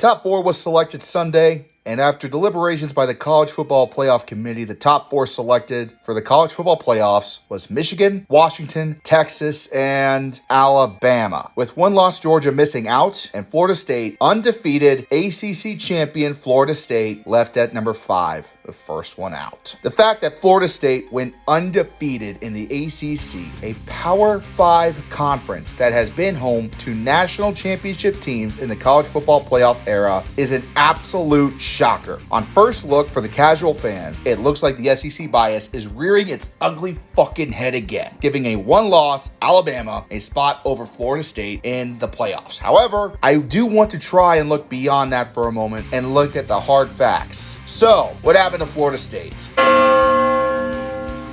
top 4 was selected Sunday, and after deliberations by the College Football Playoff Committee, the top 4 selected for the College Football Playoffs was Michigan, Washington, Texas, and Alabama. With one loss, Georgia missing out, and Florida State, undefeated ACC champion Florida State, left at number 5, the first one out. The fact that Florida State went undefeated in the ACC, a Power 5 conference that has been home to national championship teams in the college football playoff era, is an absolute shocker. On first look, for the casual fan, it looks like the SEC bias is rearing its ugly fucking head again, giving a one-loss Alabama a spot over Florida State in the playoffs. However, I do want to try and look beyond that for a moment and look at the hard facts. So, what happened to Florida State?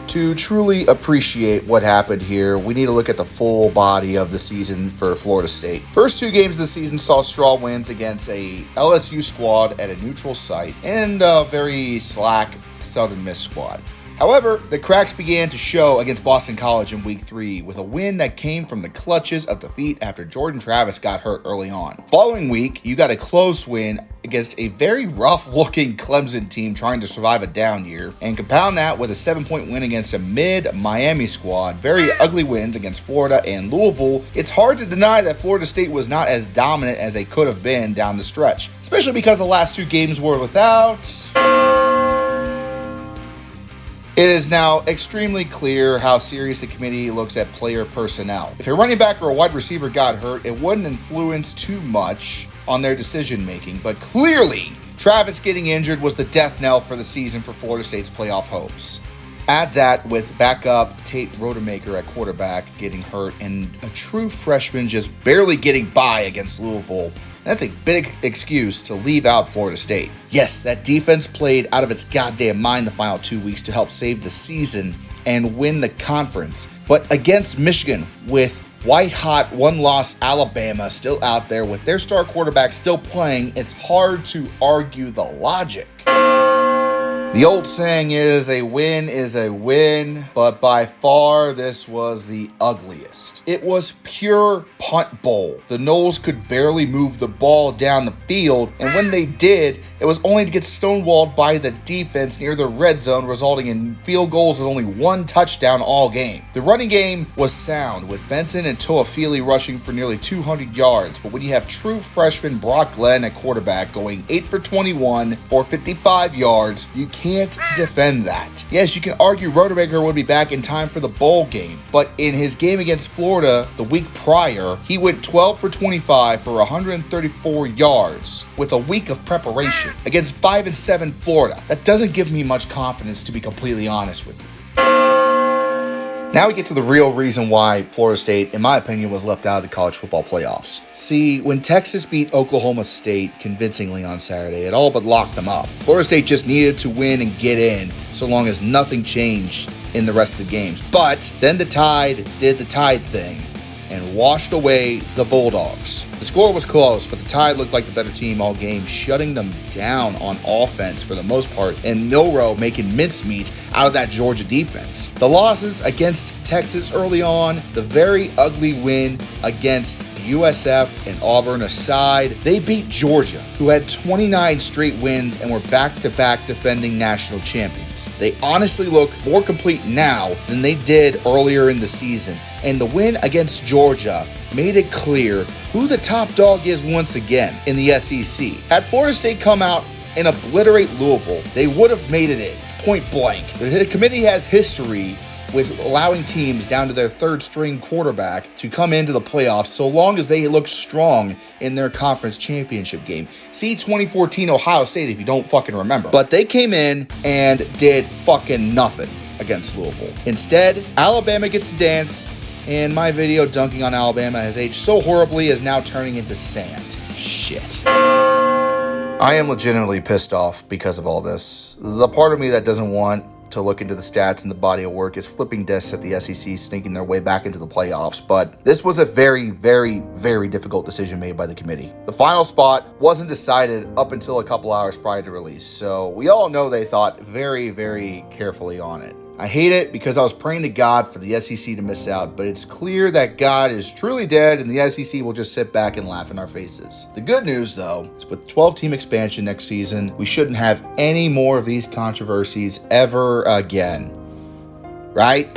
To truly appreciate what happened here, we need to look at the full body of the season for Florida State. First 2 games of the season saw strong wins against a LSU squad at a neutral site and a very slack Southern Miss squad. However, the cracks began to show against Boston College in Week 3 with a win that came from the clutches of defeat after Jordan Travis got hurt early on. Following week, you got a close win against a very rough-looking Clemson team trying to survive a down year, and compound that with a 7-point win against a mid-Miami squad. Very ugly wins against Florida and Louisville. It's hard to deny that Florida State was not as dominant as they could have been down the stretch, especially because the last 2 games were without... It is now extremely clear how serious the committee looks at player personnel. If a running back or a wide receiver got hurt, it wouldn't influence too much on their decision making, but clearly Travis getting injured was the death knell for the season for Florida State's playoff hopes. Add that with backup Tate Rodemaker at quarterback getting hurt and a true freshman just barely getting by against Louisville. That's a big excuse to leave out Florida State. Yes, that defense played out of its goddamn mind the final 2 weeks to help save the season and win the conference. But against Michigan, with white-hot one-loss Alabama still out there with their star quarterback still playing, it's hard to argue the logic. The old saying is a win, but by far this was the ugliest. It was pure punt bowl. The Noles could barely move the ball down the field, and when they did, it was only to get stonewalled by the defense near the red zone, resulting in field goals with only 1 touchdown all game. The running game was sound, with Benson and Toafili rushing for nearly 200 yards, but when you have true freshman Brock Glenn at quarterback going 8 for 21 for 55 yards, you can't defend that. Yes, you can argue Rodemaker would be back in time for the bowl game, but in his game against Florida the week prior, he went 12 for 25 for 134 yards with a week of preparation against 5-7 Florida. That doesn't give me much confidence, to be completely honest with you. Now we get to the real reason why Florida State, in my opinion, was left out of the college football playoffs. See, when Texas beat Oklahoma State convincingly on Saturday, it all but locked them up. Florida State just needed to win and get in, so long as nothing changed in the rest of the games. But then the Tide did the Tide thing and washed away the Bulldogs. The score was close, but the Tide looked like the better team all game, shutting them down on offense for the most part, and Milroe making mincemeat out of that Georgia defense. The losses against Texas early on, the very ugly win against USF and Auburn aside, they beat Georgia, who had 29 straight wins and were back-to-back defending national champions. They honestly look more complete now than they did earlier in the season, and the win against Georgia made it clear who the top dog is once again in the SEC. Had Florida State come out and obliterate Louisville, they would have made it in, point blank. The committee has history with allowing teams down to their 3rd-string quarterback to come into the playoffs so long as they look strong in their conference championship game. See 2014 Ohio State if you don't fucking remember. But they came in and did fucking nothing against Louisville. Instead, Alabama gets to dance, and my video dunking on Alabama has aged so horribly is now turning into sand. Shit. I am legitimately pissed off because of all this. The part of me that doesn't want to look into the stats and the body of work is flipping discs at the SEC sneaking their way back into the playoffs, but this was a very, very, very difficult decision made by the committee. The final spot wasn't decided up until a couple hours prior to release, so we all know they thought very, very carefully on it. I hate it because I was praying to God for the SEC to miss out, but it's clear that God is truly dead and the SEC will just sit back and laugh in our faces. The good news, though, is with 12-team expansion next season, we shouldn't have any more of these controversies ever again. Right?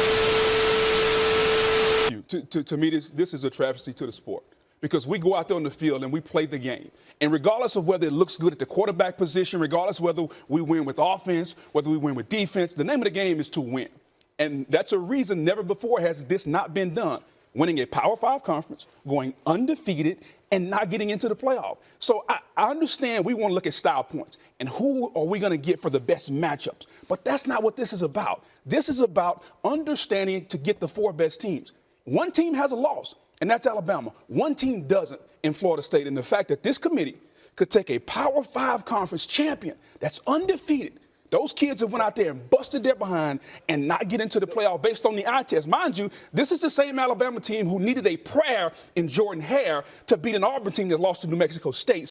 To me, this is a travesty to the sport. Because we go out there on the field and we play the game. And regardless of whether it looks good at the quarterback position, regardless of whether we win with offense, whether we win with defense, the name of the game is to win. And that's a reason never before has this not been done. Winning a Power 5 conference, going undefeated, and not getting into the playoff. So I understand we want to look at style points and who are we going to get for the best matchups. But that's not what this is about. This is about understanding to get the 4 best teams. One team has a loss. And that's Alabama. One team doesn't in Florida State. And the fact that this committee could take a Power 5 conference champion that's undefeated, those kids have went out there and busted their behind and not get into the playoff based on the eye test. Mind you, this is the same Alabama team who needed a prayer in Jordan Hare to beat an Auburn team that lost to New Mexico State.